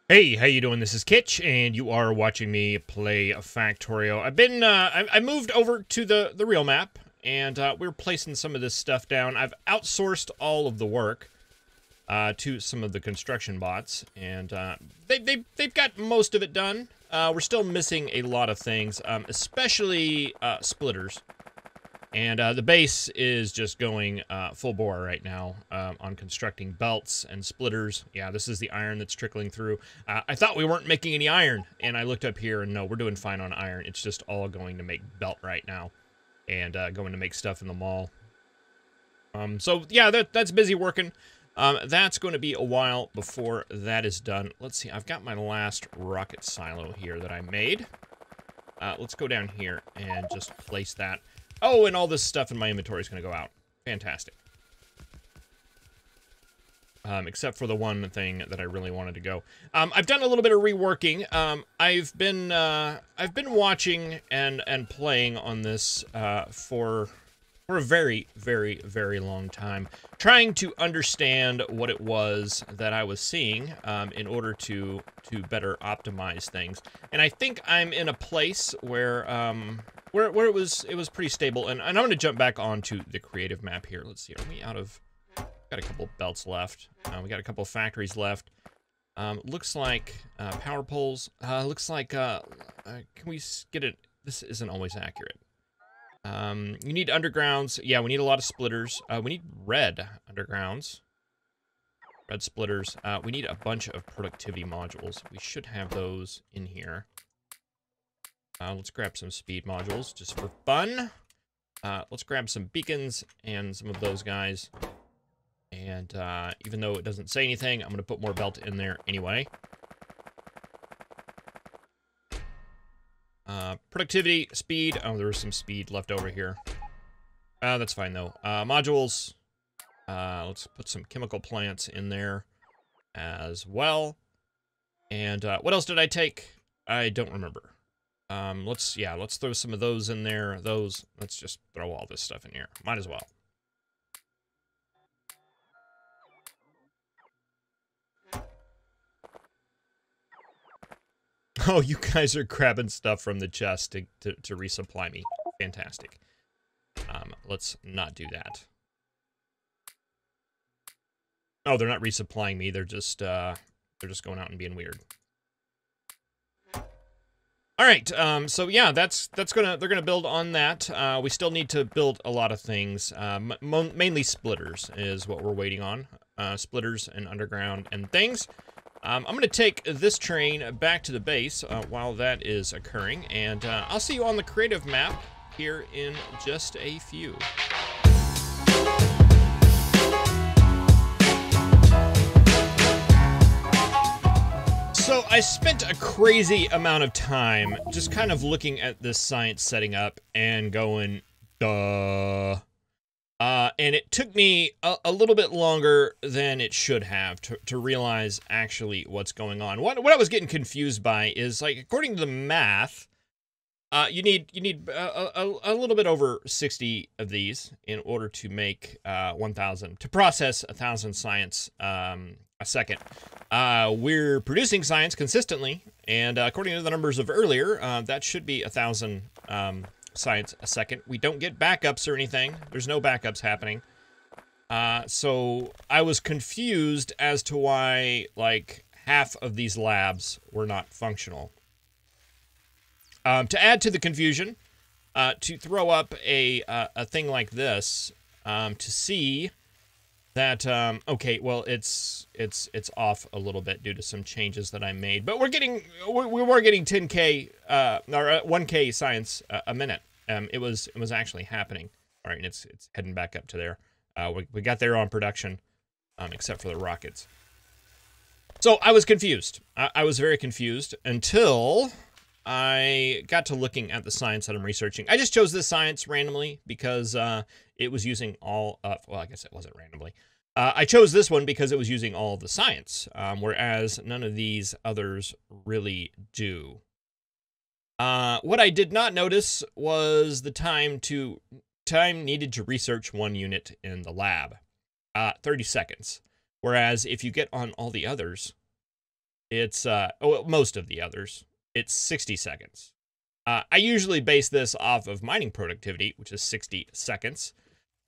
Hey, how you doing? This is Kitch, and you are watching me play Factorio. I moved over to the real map, and we're placing some of this stuff down. I've outsourced all of the work to some of the construction bots, and they've got most of it done. We're still missing a lot of things, especially splitters. And the base is just going full bore right now on constructing belts and splitters. Yeah, this is the iron that's trickling through. I thought we weren't making any iron, and I looked up here, and no, we're doing fine on iron. It's just all going to make belt right now and going to make stuff in the mall. So, yeah, that's busy working. That's going to be a while before that is done. Let's see, I've got my last rocket silo here that I made. Let's go down here and just place that. Oh, and all this stuff in my inventory is going to go out. Fantastic. Except for the one thing that I really wanted to go. I've done a little bit of reworking. I've been watching and playing on this for a very, very, very long time, trying to understand what it was that I was seeing in order to better optimize things. And I think I'm in a place where it was pretty stable. And I'm going to jump back onto the creative map here. Let's see, are we out of? Got a couple belts left. We got a couple factories left. Looks like power poles. Looks like can we get it? This isn't always accurate. You need undergrounds. Yeah, we need a lot of splitters. We need red undergrounds. Red splitters. We need a bunch of productivity modules. We should have those in here. Let's grab some speed modules just for fun. Let's grab some beacons and some of those guys. And even though it doesn't say anything, I'm going to put more belt in there anyway. Productivity, speed. Oh, there was some speed left over here. That's fine, though. Modules. Let's put some chemical plants in there as well. And what else did I take? I don't remember. Let's throw some of those in there. Let's just throw all this stuff in here. Might as well. Oh, you guys are grabbing stuff from the chest to resupply me. Fantastic. Let's not do that. Oh, they're not resupplying me. They're just going out and being weird. All right. So yeah, they're gonna build on that. We still need to build a lot of things. Mainly splitters is what we're waiting on. Splitters and underground and things. I'm going to take this train back to the base while that is occurring, and I'll see you on the creative map here in just a few. So I spent a crazy amount of time just kind of looking at this science setting up and going, duh. And it took me a little bit longer than it should have to realize actually what's going on. What I was getting confused by is, like, according to the math, you need a little bit over 60 of these in order to make 1,000, to process 1,000 science a second. We're producing science consistently, and according to the numbers of earlier, that should be 1,000 science a second. We don't get backups or anything. There's no backups happening. So I was confused as to why, like, half of these labs were not functional. To add to the confusion, to throw up a thing like this, to see that, okay, well, it's off a little bit due to some changes that I made, but we were getting 10K, or 1K science a minute. It was actually happening. All right, and it's heading back up to there. We got there on production, except for the rockets. So I was confused. I was very confused until I got to looking at the science that I'm researching. I just chose this science randomly because it was using all of, well, I guess it wasn't randomly. I chose this one because it was using all of the science, whereas none of these others really do. What I did not notice was the time needed to research one unit in the lab. 30 seconds. Whereas if you get on all the others, It's, most of the others, it's 60 seconds. I usually base this off of mining productivity, which is 60 seconds.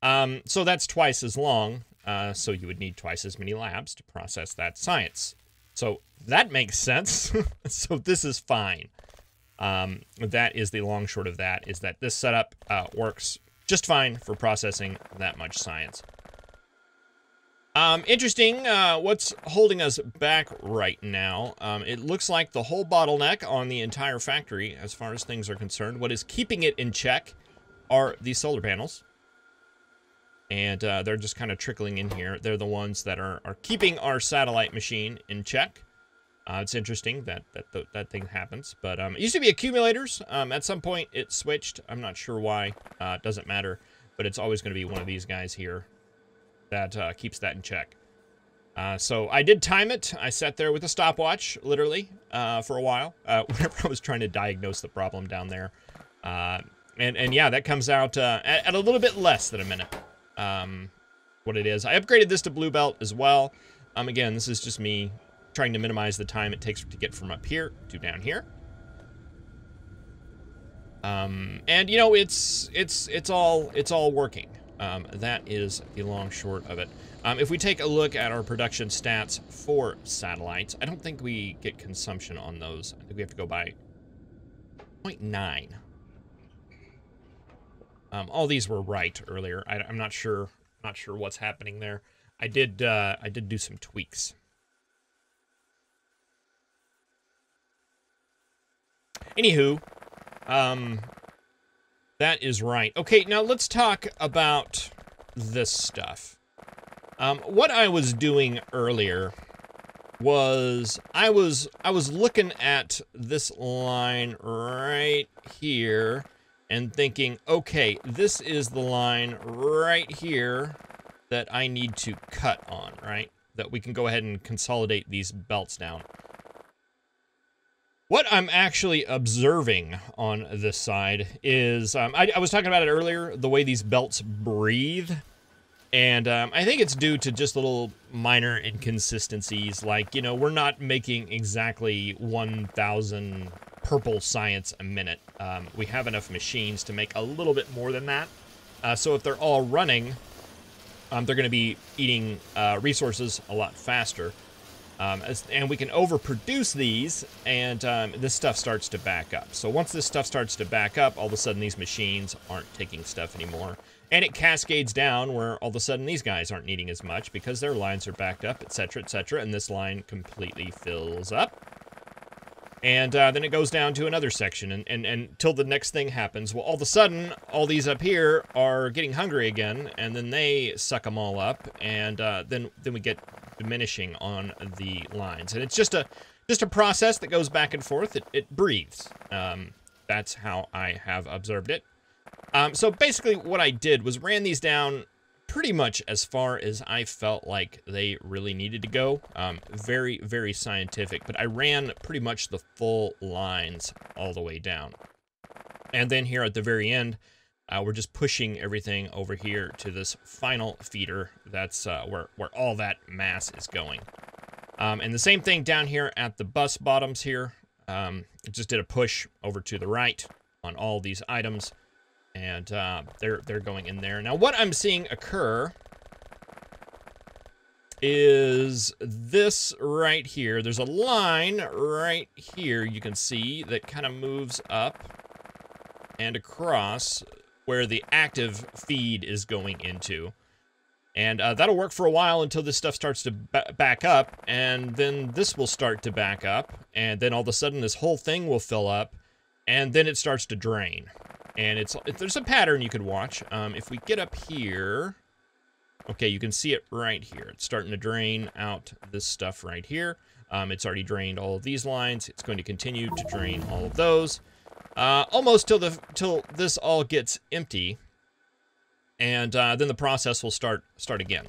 So that's twice as long, so you would need twice as many labs to process that science. So that makes sense. So this is fine. That is the long short of that, is that this setup works just fine for processing that much science. Interesting, what's holding us back right now? It looks like the whole bottleneck on the entire factory, as far as things are concerned, what is keeping it in check are these solar panels. And they're just kind of trickling in here. They're the ones that are keeping our satellite machine in check. It's interesting that that thing happens. But it used to be accumulators. At some point, it switched. I'm not sure why. It doesn't matter. But it's always going to be one of these guys here that keeps that in check. So I did time it. I sat there with a stopwatch, literally, for a while, whenever I was trying to diagnose the problem down there. And yeah, that comes out at a little bit less than a minute. What it is. I upgraded this to blue belt as well. Again, this is just me trying to minimize the time it takes to get from up here to down here. And you know, it's all working. That is the long short of it. If we take a look at our production stats for satellites, I don't think we get consumption on those. I think we have to go by 0.9. All these were right earlier. I'm not sure what's happening there. I did do some tweaks. Anywho, that is right. Okay, now let's talk about this stuff. What I was doing earlier was I was looking at this line right here and thinking, okay, this is the line right here that I need to cut on, right? That we can go ahead and consolidate these belts down. What I'm actually observing on this side is, I was talking about it earlier, the way these belts breathe. And I think it's due to just little minor inconsistencies, like, you know, we're not making exactly 1,000 purple science a minute. We have enough machines to make a little bit more than that. So if they're all running, they're going to be eating resources a lot faster. And we can overproduce these, and this stuff starts to back up. So once this stuff starts to back up, all of a sudden these machines aren't taking stuff anymore. And it cascades down where all of a sudden these guys aren't needing as much because their lines are backed up, etc., etc., and this line completely fills up. And then it goes down to another section, and until the next thing happens. Well, all of a sudden, all these up here are getting hungry again, and then they suck them all up, and then we get diminishing on the lines. And it's just a process that goes back and forth. It breathes. That's how I have observed it. So basically what I did was ran these down pretty much as far as I felt like they really needed to go. Very, very scientific, but I ran pretty much the full lines all the way down. And then here at the very end, we're just pushing everything over here to this final feeder. That's where all that mass is going. And the same thing down here at the bus bottoms here. Just did a push over to the right on all these items. And they're going in there. Now, what I'm seeing occur is this right here. There's a line right here you can see that kind of moves up and across where the active feed is going into. And that'll work for a while until this stuff starts to back up, and then this will start to back up, and then all of a sudden this whole thing will fill up, and then it starts to drain. And there's a pattern you could watch. If we get up here, okay, you can see it right here. It's starting to drain out this stuff right here. It's already drained all of these lines. It's going to continue to drain all of those, almost till this all gets empty, and then the process will start again.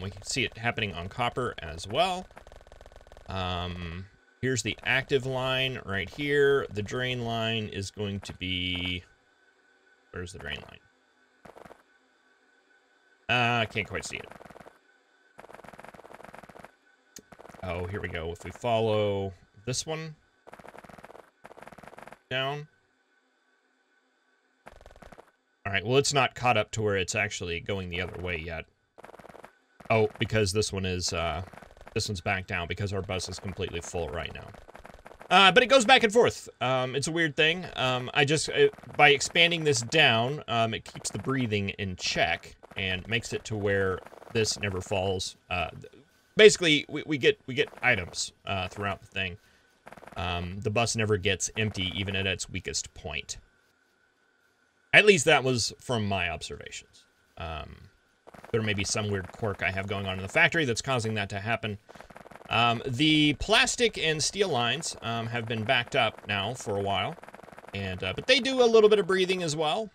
We can see it happening on copper as well. Here's the active line right here. The drain line is going to be... Where's the drain line? I can't quite see it. Oh, here we go. If we follow this one down. All right, well, it's not caught up to where it's actually going the other way yet. Oh, because this one's back down because our bus is completely full right now. But it goes back and forth. It's a weird thing. By expanding this down, it keeps the breathing in check and makes it to where this never falls. Basically, we get items throughout the thing. The bus never gets empty, even at its weakest point. At least that was from my observations. There may be some weird quirk I have going on in the factory that's causing that to happen. The plastic and steel lines have been backed up now for a while, and but they do a little bit of breathing as well.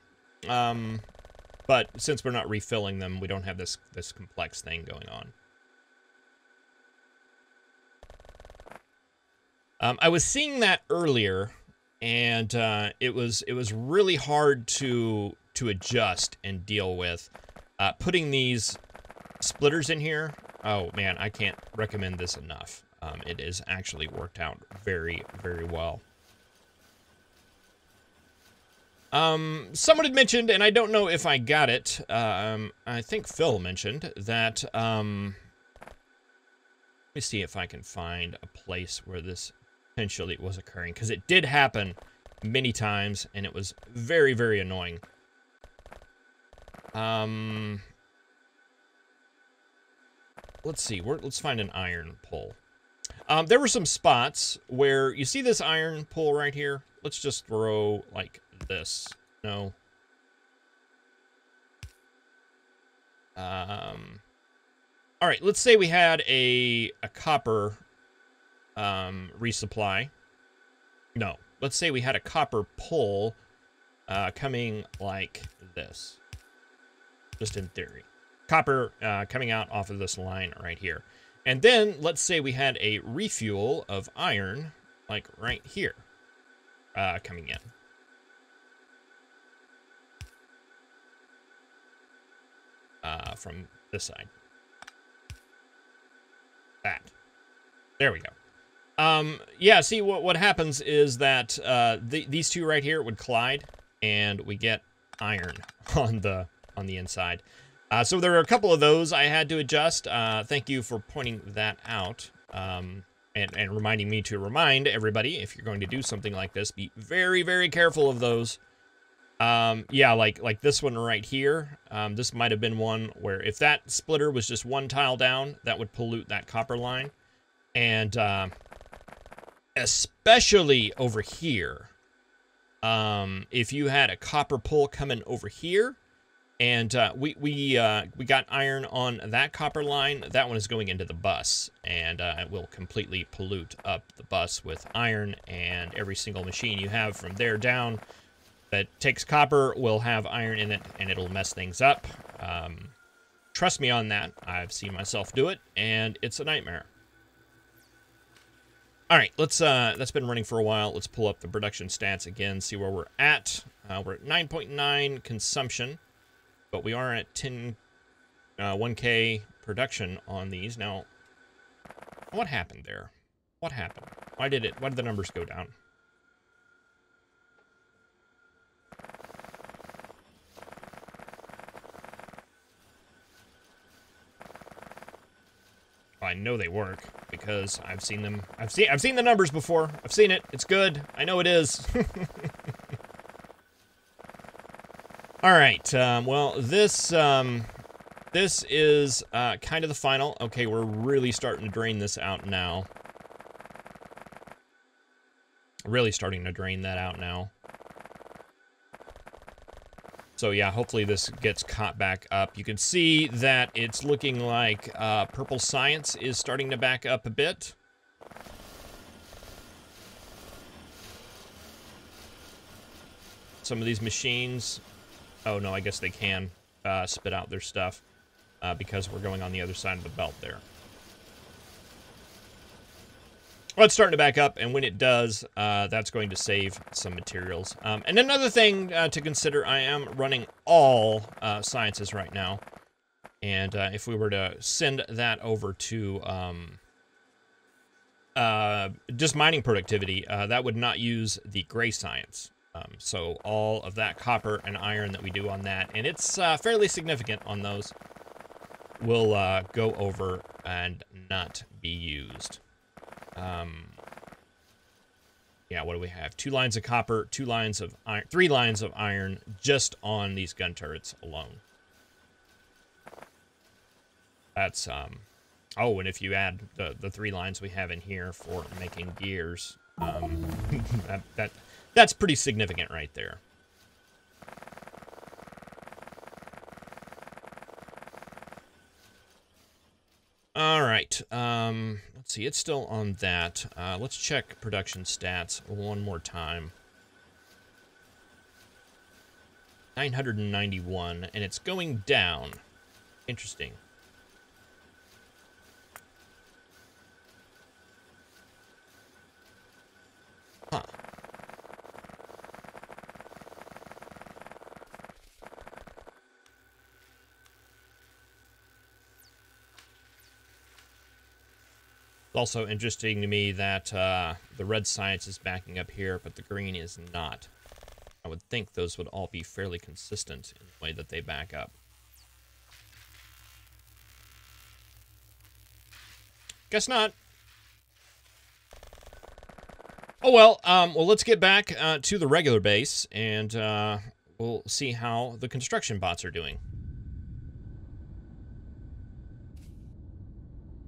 But since we're not refilling them, we don't have this complex thing going on. I was seeing that earlier, and it was really hard to adjust and deal with. Putting these splitters in here, oh man, I can't recommend this enough. It is actually worked out very, very well. Someone had mentioned, and I don't know if I got it, I think Phil mentioned that, let me see if I can find a place where this potentially was occurring, because it did happen many times, and it was very, very annoying. Let's see, let's find an iron pull. There were some spots where, you see this iron pull right here? Let's just throw, like, this. No. All right, let's say we had a copper resupply. No, let's say we had a copper pull coming like this. Just in theory. Copper coming out off of this line right here. And then let's say we had a refuel of iron like right here coming in. From this side. That. There we go. Yeah, see, what happens is that these two right here would collide, and we get iron on the inside. So there are a couple of those I had to adjust. Thank you for pointing that out, and reminding me to remind everybody, if you're going to do something like this, be very, very careful of those. Yeah, like this one right here. This might have been one where if that splitter was just one tile down, that would pollute that copper line. And especially over here, if you had a copper pull coming over here, and we got iron on that copper line, that one is going into the bus, and it will completely pollute up the bus with iron, and every single machine you have from there down that takes copper will have iron in it, and it'll mess things up. Trust me on that. I've seen myself do it, and it's a nightmare. All right, that's been running for a while. Let's pull up the production stats again, see where we're at. We're at 9.9 consumption, but we are at 1K production on these. Now, what happened there? What happened? Why did the numbers go down? I know they work because I've seen them. I've seen the numbers before. I've seen it. It's good. I know it is. All right. Well, this is kind of the final. Okay, we're really starting to drain this out now. Really starting to drain that out now. So yeah, hopefully this gets caught back up. You can see that it's looking like Purple Science is starting to back up a bit. Some of these machines, oh no, I guess they can spit out their stuff because we're going on the other side of the belt there. Well, it's starting to back up, and when it does, that's going to save some materials. And another thing to consider, I am running all sciences right now. And if we were to send that over to just mining productivity, that would not use the gray science. So all of that copper and iron that we do on that, and it's fairly significant on those, will go over and not be used. Yeah, what do we have? 2 lines of copper, 2 lines of iron, 3 lines of iron just on these gun turrets alone. That's, oh, and if you add the 3 lines we have in here for making gears, that's pretty significant right there. All right, let's see, it's still on that. Let's check production stats one more time. 991, and it's going down. Interesting. Huh. It's also interesting to me that the red science is backing up here, but the green is not. I would think those would all be fairly consistent in the way that they back up. Guess not. Oh well, well, let's get back to the regular base, and we'll see how the construction bots are doing.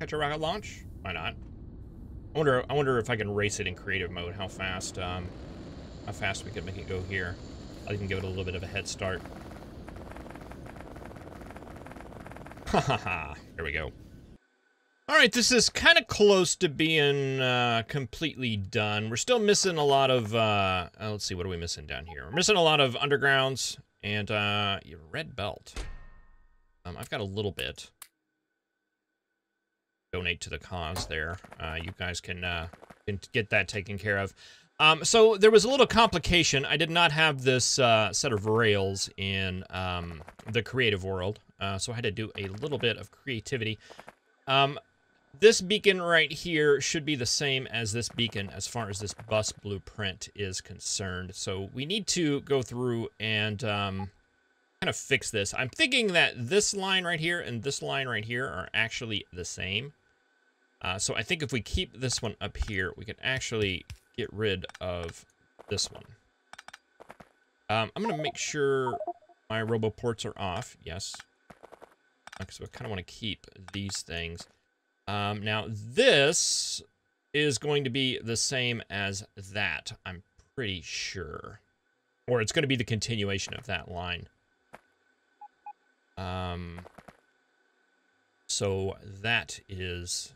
Catch a rocket launch? Why not? I wonder if I can race it in creative mode. How fast we can make it go here. I'll even give it a little bit of a head start. Ha ha ha! There we go. All right, this is kind of close to being completely done. We're still missing a lot of, let's see, what are we missing down here? We're missing a lot of undergrounds and red belt. I've got a little bit. Donate to the cause there. You guys can get that taken care of. So there was a little complication. I did not have this set of rails in the creative world, so I had to do a little bit of creativity. This beacon right here should be the same as this beacon as far as this bus blueprint is concerned. So we need to go through and kind of fix this. I'm thinking that this line right here and this line right here are actually the same. So I think if we keep this one up here, we can actually get rid of this one. I'm going to make sure my roboports are off. Yes. Because I kind of want to keep these things. Now, this is going to be the same as that, I'm pretty sure. Or it's going to be the continuation of that line. So that is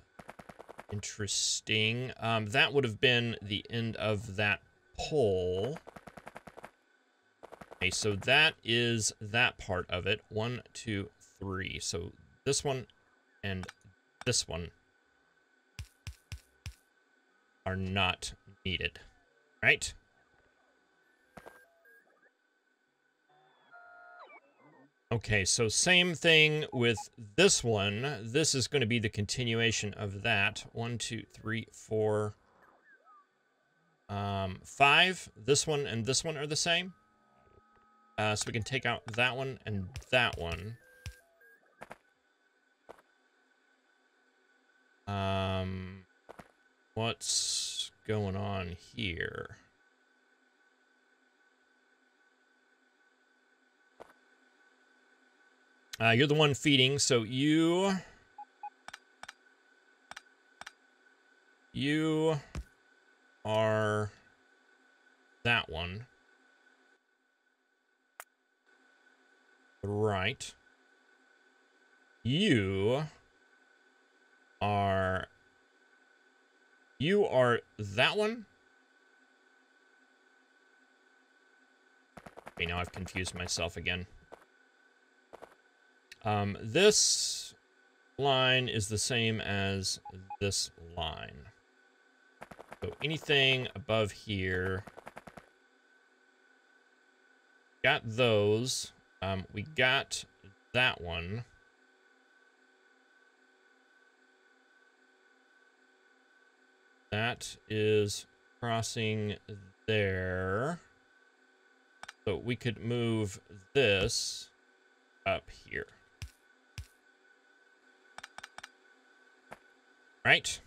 interesting. That would have been the end of that pole. Okay, so that is that part of it. 1, 2, 3. So this one and this one are not needed, right? Okay, so same thing with this one. This is going to be the continuation of that. 1, 2, 3, 4, 5. This one and this one are the same. So we can take out that one and that one. What's going on here? You're the one feeding, so you are that one. Right. You are that one? Okay, now I've confused myself again. This line is the same as this line. So anything above here. Got those. We got that one. That is crossing there. So we could move this up here. Right?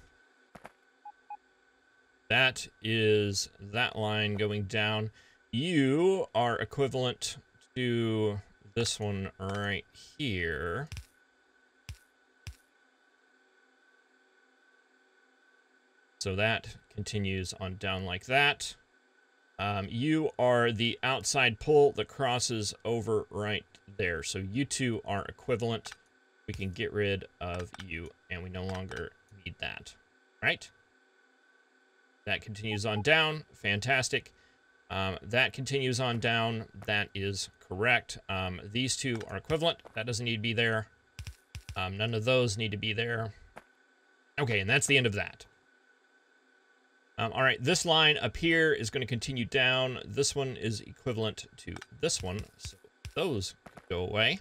That is that line going down. You are equivalent to this one right here. So that continues on down like that. You are the outside pull that crosses over right there. So you two are equivalent. We can get rid of you, and we no longer need that. Right? That continues on down. Fantastic. That continues on down. That is correct. These two are equivalent. That doesn't need to be there. None of those need to be there. Okay, and that's the end of that. All right, this line up here is going to continue down. This one is equivalent to this one, so those go away.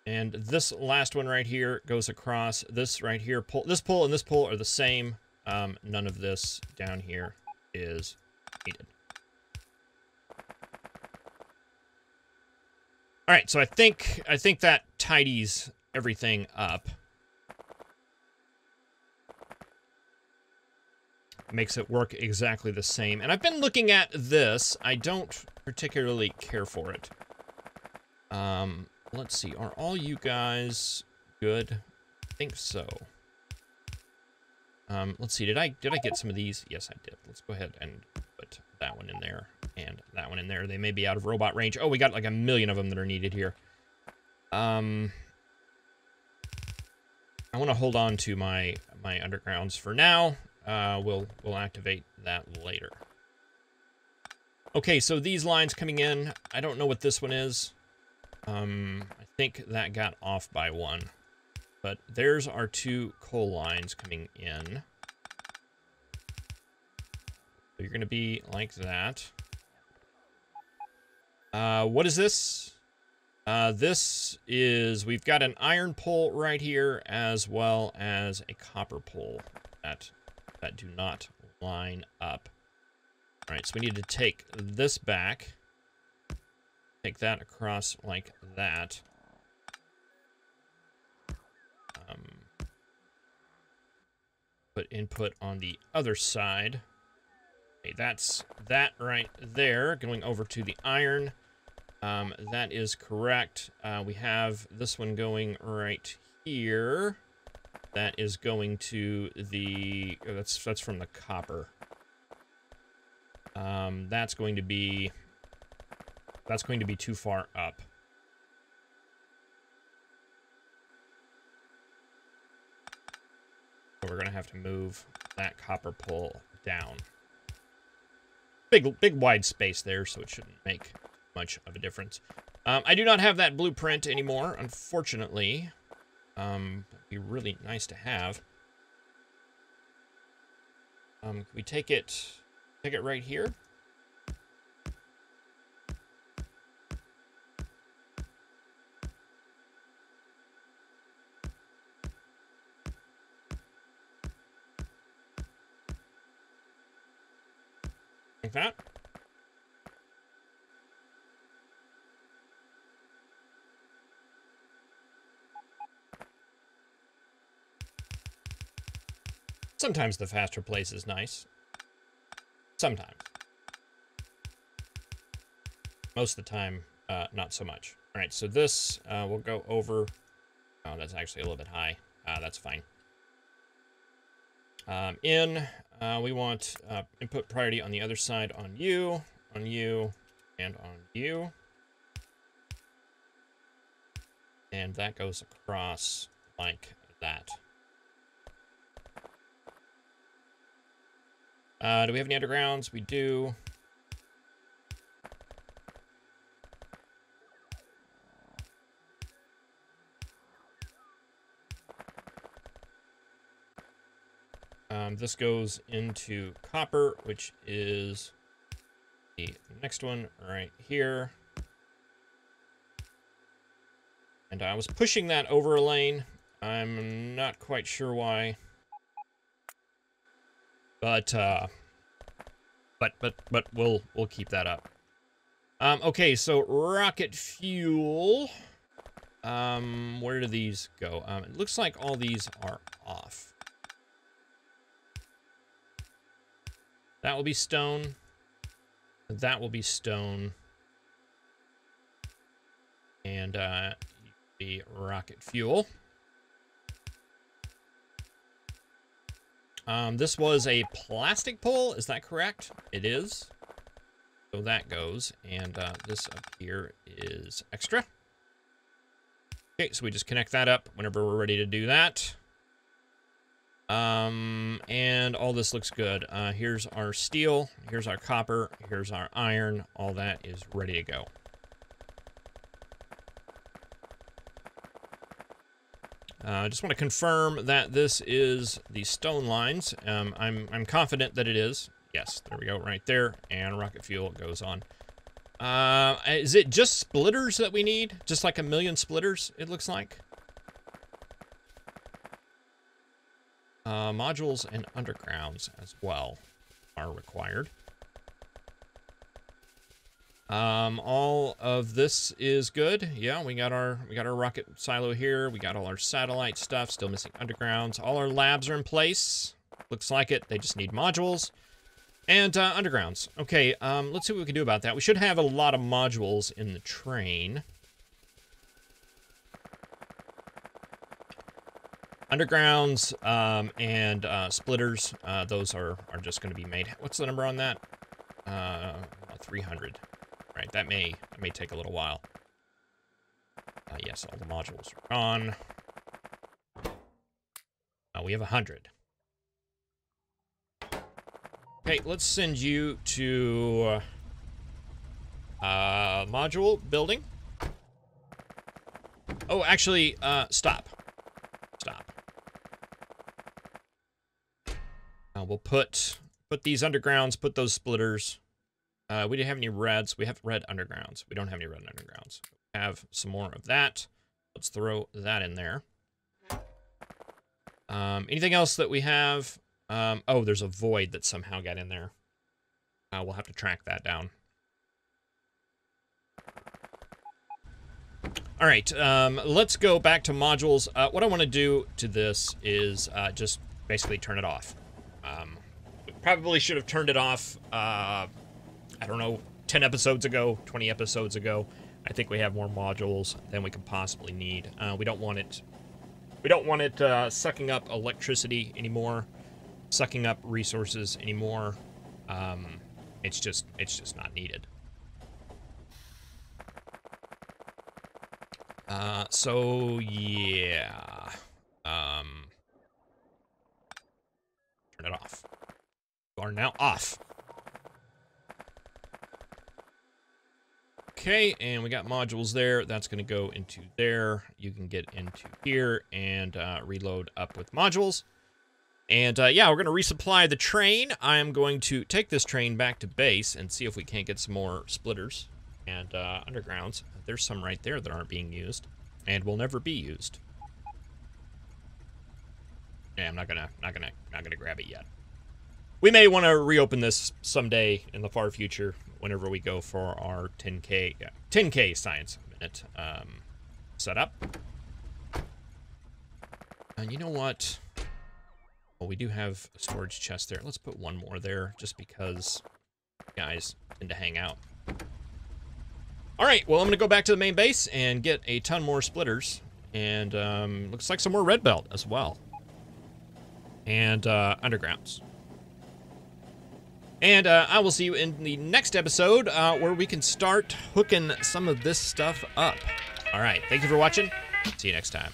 And this last one right here goes across. This right here, this pull and this pull are the same. None of this down here is needed. All right, so I think that tidies everything up. Makes it work exactly the same. And I've been looking at this. I don't particularly care for it. Let's see. Are all you guys good? I think so. Let's see. Did I get some of these? Yes, I did. Let's go ahead and put that one in there and that one in there. They may be out of robot range. Oh, we got like a million of them that are needed here. I want to hold on to my undergrounds for now. We'll activate that later. Okay, so these lines coming in, I don't know what this one is. I think that got off by one. But there's our two coal lines coming in. So you're going to be like that. What is this? This is, we've got an iron pole right here as well as a copper pole that do not line up. All right, so we need to take this back. Take that across like that. Put input on the other side. Okay, that's that right there, going over to the iron. That is correct. We have this one going right here. That is going to the, that's from the copper. That's going to be too far up. So we're gonna have to move that copper pole down. Big wide space there, so it shouldn't make much of a difference. I do not have that blueprint anymore, unfortunately. That'd be really nice to have. Can we take it right here? Like that? Sometimes the faster place is nice. Sometimes. Most of the time, not so much. All right, so this will go over. Oh, that's actually a little bit high. That's fine. We want input priority on the other side on you, and on you. And that goes across like that. Do we have any undergrounds? We do. This goes into copper, which is the next one right here. And I was pushing that over a lane. I'm not quite sure why. But we'll keep that up. Okay, so rocket fuel. Where do these go? It looks like all these are off. That will be stone. That will be stone. And, the rocket fuel. This was a plastic pole, is that correct? It is. So that goes, and, this up here is extra. Okay, so we just connect that up whenever we're ready to do that. And all this looks good. Here's our steel, here's our copper, here's our iron. All that is ready to go. I just want to confirm that this is the stone lines. I'm confident that it is. Yes, there we go, right there. And rocket fuel goes on. Is it just splitters that we need? Just like 1 million splitters, it looks like. Modules and undergrounds as well are required. All of this is good. Yeah, we got our rocket silo here. We got all our satellite stuff. Still missing undergrounds. All our labs are in place. Looks like it. They just need modules and undergrounds. Okay, let's see what we can do about that. We should have a lot of modules in the train. Undergrounds and splitters. Those are just going to be made. What's the number on that? 300. Right, that may take a little while. Yes, all the modules are gone. We have 100. Okay, let's send you to module building. Oh, actually, stop. We'll put these undergrounds, put those splitters. We didn't have any reds. We have red undergrounds. We don't have any red undergrounds. We have some more of that. Let's throw that in there. Anything else that we have? Oh, there's a void that somehow got in there. We'll have to track that down. All right, let's go back to modules. What I want to do to this is just basically turn it off. We probably should have turned it off, I don't know, 10 episodes ago, 20 episodes ago. I think we have more modules than we could possibly need. We don't want it sucking up electricity anymore, sucking up resources anymore. It's just not needed. So yeah. Turn it off. You are now off. Okay, and we got modules there. That's going to go into there. You can get into here and reload up with modules. And yeah, we're going to resupply the train. I'm going to take this train back to base and see if we can't get some more splitters and undergrounds. There's some right there that aren't being used and will never be used. Yeah, I'm not gonna grab it yet. We may want to reopen this someday in the far future, whenever we go for our 10K science minute setup. And you know what? Well, we do have a storage chest there. Let's put one more there, just because guys tend to hang out. All right, well, I'm going to go back to the main base and get a ton more splitters. And looks like some more red belt as well. And undergrounds. And I will see you in the next episode where we can start hooking some of this stuff up. All right, thank you for watching. See you next time.